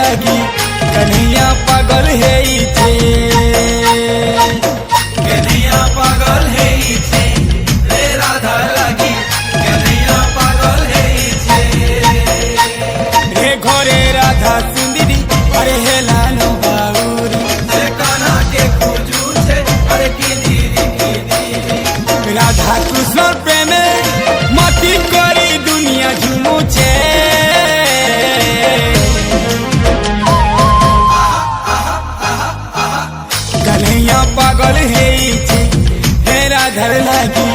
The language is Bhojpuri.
लगी कन्हैया पागल है कन्हैया पागल है रे राधा लगी कन्हैया पागल है रे घरे राधा सुंदरी अरे हेला नो बाउरी से काना के खोजू छे अरे की दीदी राधा कृष्ण प्रेमे मती करी दुनिया झूमू छे कन्हैया पागल है राधा लगी